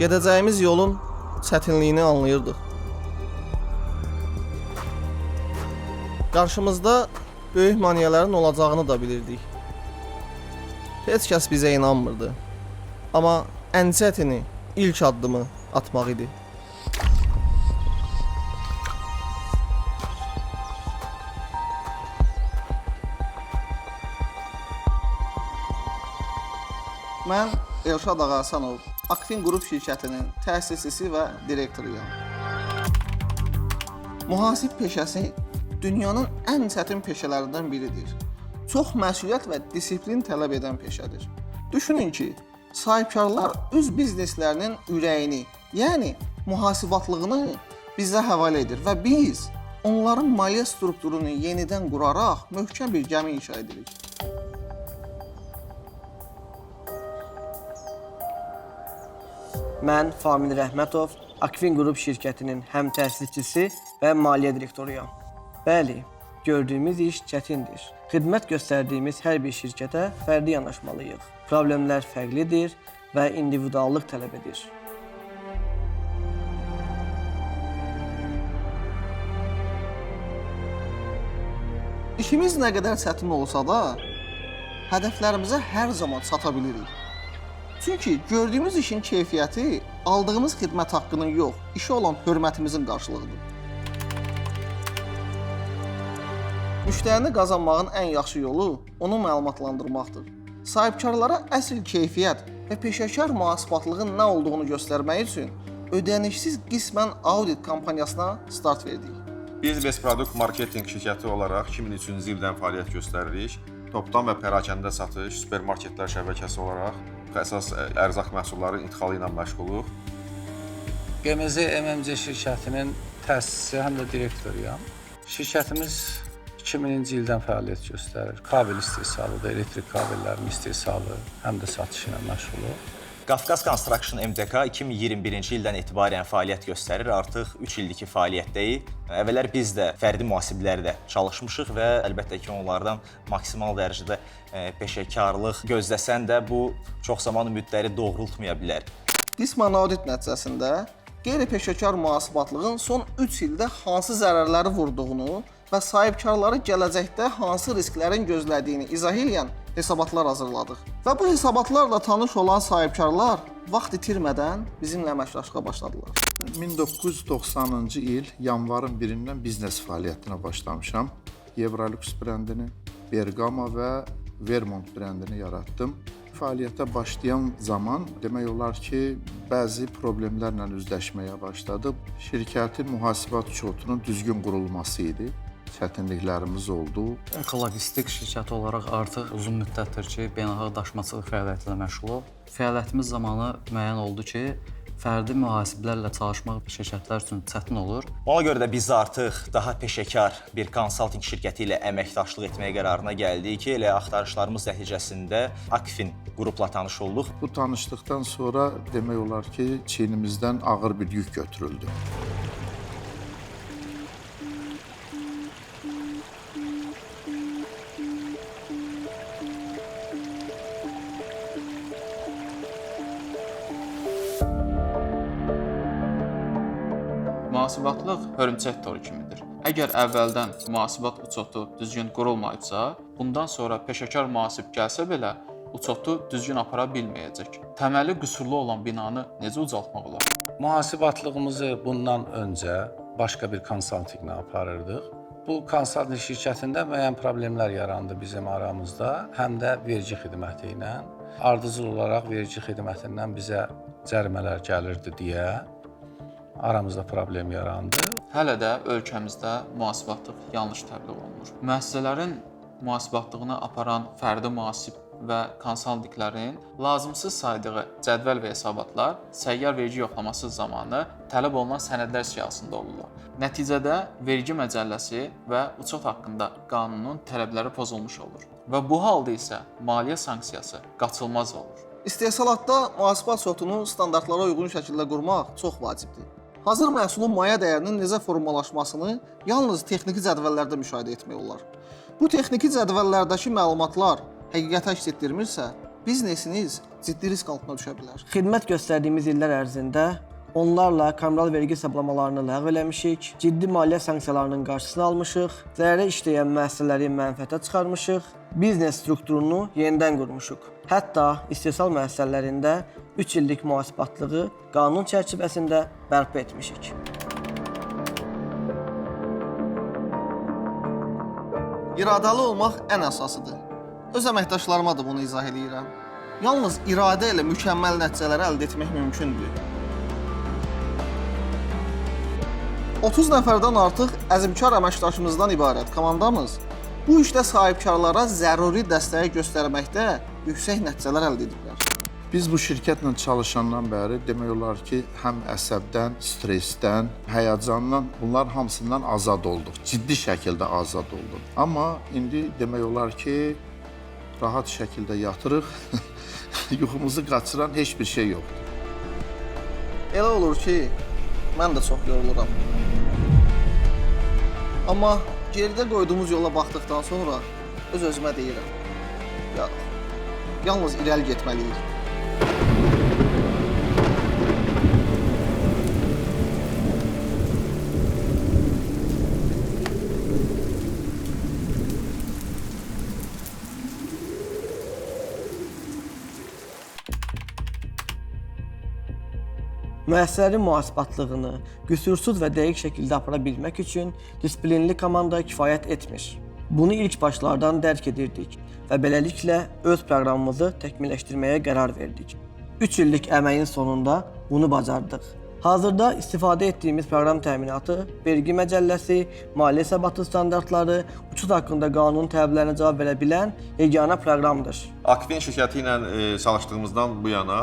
Gedəcəyimiz yolun çətinliyini anlayırdıq. Qarşımızda böyük maniyələrin olacağını da bilirdik. Heç kəs bizə inanmırdı. Amma ən çətini ilk addımı atmaq idi. Mən Elşad Ağahasanov, Akfin Qrup şirkətinin təsisçisi və direktoruyam. Mühasib peşəsi dünyanın ən çətin peşələrindən biridir. Çox məsuliyyət və disiplin tələb edən peşədir. Düşünün ki, sahibkarlar öz bizneslərinin ürəyini, yəni mühasibatlığını bizə həvalə edir və biz onların maliyyə strukturunu yenidən quraraq möhkəm bir gəmi inşa edirik. Mən Famil Rəhmətov, Akfin Qrup şirkətinin həm təsisçisi və maliyyə direktoruyam. Bəli, gördüyümüz iş çətindir. Xidmət göstərdiyimiz hər bir şirkətə fərdi yanaşmalıyıq. Problemlər fərqlidir və individuallıq tələb edir. İşimiz nə qədər çətin olsa da, hədəflərimizə hər zaman çata bilirik. Çünki gördüyümüz işin keyfiyyəti aldığımız xidmət haqqının yox, işə olan hörmətimizin qarşılığıdır. Müştərini qazanmağın ən yaxşı yolu onu məlumatlandırmaqdır. Sahibkarlara əsl keyfiyyət və peşəkar mühasibatlığın nə olduğunu göstərmək üçün ödənişsiz qismən audit kampaniyasına start verdik. Biz Best Product Marketing şirkəti olaraq 2003-cü ildən fəaliyyət göstəririk. Topdan və pərakəndə satış, supermarketlər şəbəkəsi olaraq əsas ərzaq məhsulları idxalı ilə məşğuluq. GMZ MMC şirkətinin təsisçisi, həm də direktoruyam. Şirkətimiz 2000-ci ildən fəaliyyət göstərir. Kabel istehsalıdır, elektrik kabellərinin istehsalı, həm də satışı ilə məşğuluq. Qafqaz Construction MDK 2021-ci ildən etibarən fəaliyyət göstərir. Artıq 3 ildir ki, fəaliyyətdəyik. Əvvəllər biz də fərdi mühasiblərdə çalışmışıq və əlbəttə ki, onlardan maksimal dərəcədə peşəkarlıq gözləsən də bu çox zaman ümidləri doğrultmaya bilər. Qismən audit nəticəsində qeyri-peşəkar mühasibatlığın son 3 ildə hansı zərərləri vurduğunu və sahibkarları gələcəkdə hansı risklərin gözlədiyini izah edən hesabatlar hazırladıq. Və bu hesabatlarla tanış olan sahibkarlar vaxt itirmədən bizimlə əməkdaşlığa başladılar. 1990-cı il yanvarın 1-dən biznes fəaliyyətinə başlamışam. Evrolux brendini, Bergamo və Vermont brendini yaratdım. Fəaliyyətə başlayan zaman demək olar ki, bəzi problemlərlə üzləşməyə başladı. Şirkətin mühasibat üsutunun düzgün qurulması idi. Çətinliklərimiz oldu. Ekologistik şirkəti olaraq artıq uzun müddətdir ki, beynəlxalq daşımaçılıq fəaliyyəti ilə məşğuluq. Fəaliyyətimiz zamanı müəyyən oldu ki, fərdi mühasiblərlə çalışmaq şirkətlər üçün çətin olur. Ona görə də biz artıq daha peşəkar bir konsalting şirkəti ilə əməkdaşlıq etməyə qərarına gəldik ki, elə axtarışlarımız nəticəsində Akfin qrupla tanış olduq. Bu tanışlıqdan sonra demək olar ki, çiynimizdən ağır bir yük götürüldü. Mühasibatlıq hörümçək toru kimidir. Əgər əvvəldən mühasibat uçotu düzgün qurulmayıbsa, bundan sonra peşəkar mühasib gəlsə belə uçotu düzgün apara bilməyəcək. Təməli qüsurlu olan binanı necə ucaltmaq olar? Mühasibatlığımızı bundan öncə başqa bir konsaltinqlə aparırdıq. Bu konsalting şirkətində müəyyən problemlər yarandı bizim aramızda, həm də vergi xidməti ilə. Ardıcıl olaraq vergi xidmətindən bizə cərimələr gəlirdi deyə aramızda problem yarandı. Hələ də ölkəmizdə mühasibatlıq yanlış təbliğ olunur. Müəssisələrin mühasibatlığını aparan fərdi mühasib və konsaltinqlərin lazımsız saydığı cədvəl və hesabatlar səyyar vergi yoxlaması zamanı tələb olunan sənədlər siyahısında olurlar. Nəticədə vergi məcəlləsi və uçot haqqında qanunun tələbləri pozulmuş olur və bu halda isə maliyyə sanksiyası qaçılmaz olur. İstehsalatda mühasibat sotunu standartlara uyğun şəkildə qurmaq çox vacibdir. Hazır məhsulun maya dəyərinin necə formalaşmasını yalnız texniki cədvəllərdə müşahidə etmək olar. Bu texniki cədvəllərdəki məlumatlar həqiqətə əks etdirmirsə, biznesiniz ciddi risk altına düşə bilər. Xidmət göstərdiyimiz illər ərzində onlarla kommunal vergi hesablamalarını ləğv eləmişik, ciddi maliyyə sanksiyalarının qarşısını almışıq, zərərə işləyən müəssisələri mənfəətə çıxarmışıq, biznes strukturunu yenidən qurmuşuq. Hətta istehsal müəssisələrində 3 illik mühasibatlığı qanun çərçivəsində bərpa etmişik. İradəli olmaq ən əsasıdır. Öz əməkdaşlarıma da bunu izah edirəm. Yalnız iradə ilə mükəmməl nəticələri əldə etmək mümkündür. 30 nəfərdən artıq əzmkar əməkdaşımızdan ibarət komandamız bu işdə sahibkarlara zəruri dəstəyi göstərməkdə yüksək nəticələr əldə ediblər. Biz bu şirkətlə çalışandan bəri demək olar ki, həm əsəbdən, stressdən, həyəcandan, bunlar hamısından azad olduq. Ciddi şəkildə azad olduq. Amma indi demək olar ki, rahat şəkildə yatırıq, yuxumuzu qaçıran heç bir şey yoxdur. Elə olur ki, mən də çox yoruluram. Amma geridə qoyduğumuz yola baxdıqdan sonra öz-özümə deyirəm. Yalnız irəli getməliyik. Müəssisələrin mühasibatlığını qüsursuz və dəqiq şəkildə apara bilmək üçün disiplinli komanda kifayət etmir. Bunu ilk başlardan dərk edirdik və beləliklə öz proqramımızı təkmilləşdirməyə qərar verdik. 3 illik əməyin sonunda bunu bacardıq. Hazırda istifadə etdiyimiz proqram təminatı, vergi məcəlləsi, maliyyə hesabatı standartları, uçud haqqında qanun tələblərinə cavab verə bilən yeganə proqramdır. Akvin şirkəti ilə çalışdığımızdan bu yana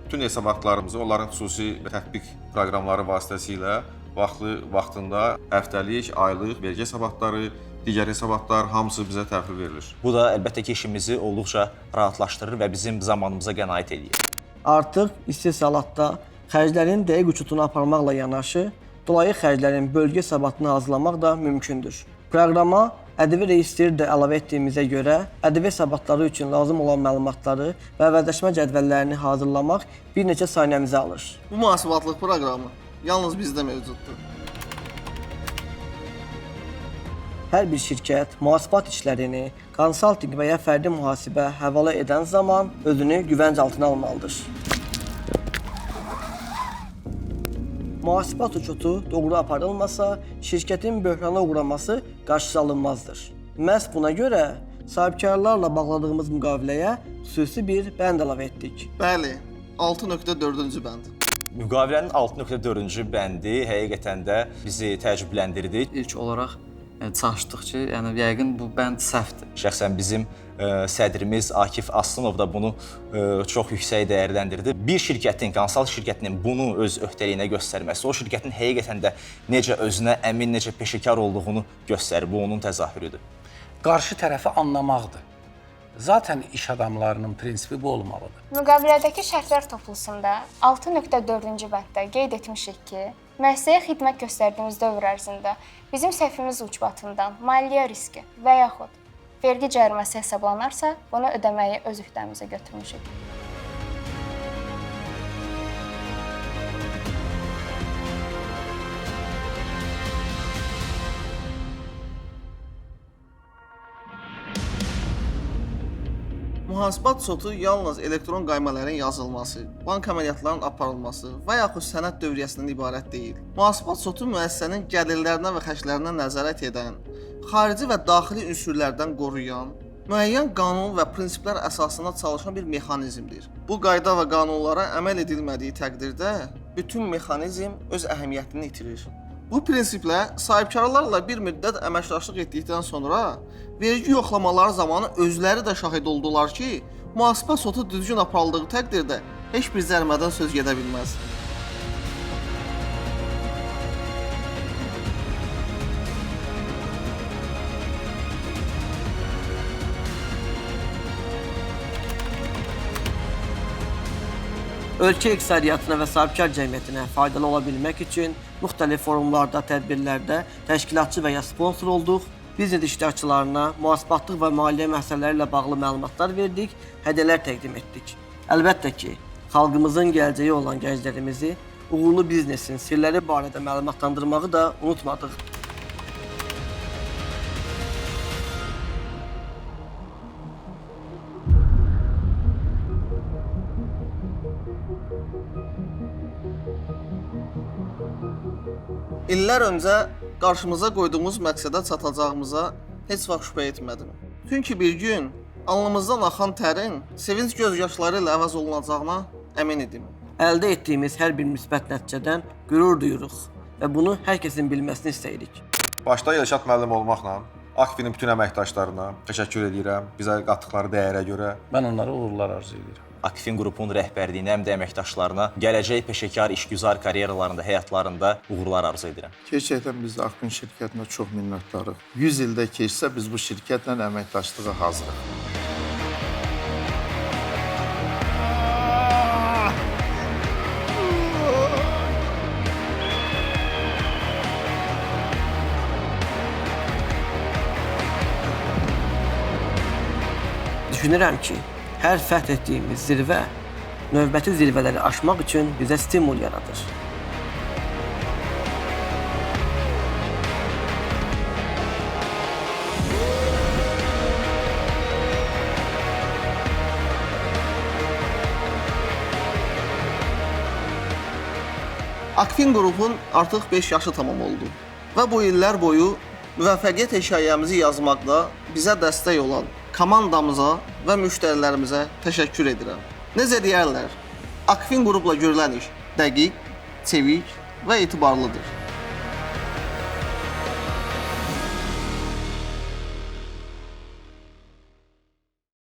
bütün hesabatlarımızı onların xüsusi tətbiq proqramları vasitəsilə vaxtında həftəlik, aylıq vergi hesabatları, digər hesabatlar hamısı bizə təhvil verilir. Bu da əlbəttə ki, işimizi olduqca rahatlaşdırır və bizim zamanımıza qənaət edir. Artıq istehsalatda xərclərin dəqiq uçutunu aparmaqla yanaşı, dolayı xərclərin bölgə hesabatını hazırlamaq da mümkündür. Proqrama ƏDV registri də əlavə etdiyimizə görə, ƏDV hesabatları üçün lazım olan məlumatları və əvəzləşmə cədvəllərini hazırlamaq bir neçə saniyəmizi alır. Bu mühasibatlıq proqramı yalnız bizdə mövcuddur. Hər bir şirkət mühasibat işlərini konsaltinq və ya fərdi mühasibə həvalə edən zaman özünü güvənc altına almalıdır. Mühasibat uçutu doğru aparılmasa, şirkətin böhrana uğraması qarşısı alınmazdır. Məhz buna görə sahibkarlarla bağladığımız müqaviləyə xüsusi bir bənd əlavə etdik. Bəli, 6.4-cü bənd. Müqavilənin 6.4-cü bəndi həqiqətən də bizi təəccübləndirdi. İlk olaraq çalışdıq ki, yəni yəqin bu bənd səhvdir. Şəxsən bizim sədrimiz Akif Aslınov da bunu çox yüksək dəyərləndirdi. Bir şirkətin, konsalt şirkətinin bunu öz öhdəliyinə göstərməsi, o şirkətin həqiqətən də necə özünə əmin, necə peşəkar olduğunu göstərir. Bu onun təzahürüdür. Qarşı tərəfi anlamaqdır. Zaten iş adamlarının prinsipi bu olmalıdır. Müqavilədəki şərtlər toplusunda 6.4-cü bənddə qeyd etmişik ki, müəssisəyə xidmət göstərdiyimiz dövr ərzində bizim səhvimiz ucbatından maliyyə riski və yaxud vergi cəriməsi hesablanarsa, bunu ödəməyi öz öhdəmizə götürmüşük. Mühasibat sotu yalnız elektron qaymələrin yazılması, bank əməliyyatlarının aparılması və yaxud sənəd dövriyyəsindən ibarət deyil. Mühasibat sotu müəssisənin gəlirlərinə və xərclərinə nəzarət edən, xarici və daxili ünsürlərdən qoruyan, müəyyən qanun və prinsiplər əsasında çalışan bir mexanizmdir. Bu qayda və qanunlara əməl edilmədiyi təqdirdə bütün mexanizm öz əhəmiyyətini itirir. Bu prinsiplə sahibkarlarla bir müddət əməkdaşlıq etdikdən sonra vergi yoxlamaları zamanı özləri də şahid oldular ki, mühasibat sotu düzgün aparıldığı təqdirdə heç bir zərmədən söz gedə bilməz. Ölkə iqtisadiyyatına və sahibkar cəmiyyətinə faydalı ola bilmək üçün müxtəlif forumlarda, tədbirlərdə təşkilatçı və ya sponsor olduq biznes iştirakçılarına mühasibatlıq və maliyyə məsələləri ilə bağlı məlumatlar verdik, hədiyyələr təqdim etdik. Əlbəttə ki, xalqımızın gələcəyi olan gənclərimizi uğurlu biznesin sirləri barədə məlumatlandırmağı da unutmadıq. İllər öncə qarşımıza qoyduğumuz məqsədə çatacağımıza heç vaxt şübhə etmədim. Çünki bir gün alnımızdan axan tərin sevinç göz yaşları ilə əvəz olunacağına əmin idim. Əldə etdiyimiz hər bir müsbət nəticədən qürur duyuruq və bunu hər kəsin bilməsini istəyirik. Başda Elşad müəllim olmaqla Akfinin bütün əməkdaşlarına təşəkkür edirəm. Bizə qatdıqları dəyərə görə. Mən onlara uğurlar arzu edirəm. Akfin qrupun rəhbərliyinə, həm də əməkdaşlarına gələcək peşəkar işgüzar karyeralarında, həyatlarında uğurlar arzu edirəm. Gerçəkdən biz də Akfin şirkətinə çox minnətdarıq. 100 ildə keçsə biz bu şirkətlə əməkdaşlığa hazırıq. Düşünürəm ki, hər fəth etdiyimiz zirvə növbəti zirvələri aşmaq üçün bizə stimul yaradır. Akfin qrupun artıq 5 yaşı tamam oldu və bu illər boyu müvəffəqiyyət hekayəmizi yazmaqda bizə dəstək olan komandamıza və müştərilərimizə təşəkkür edirəm. Necə deyərlər, Akfin qrupla görülən iş dəqiq, çevik və etibarlıdır.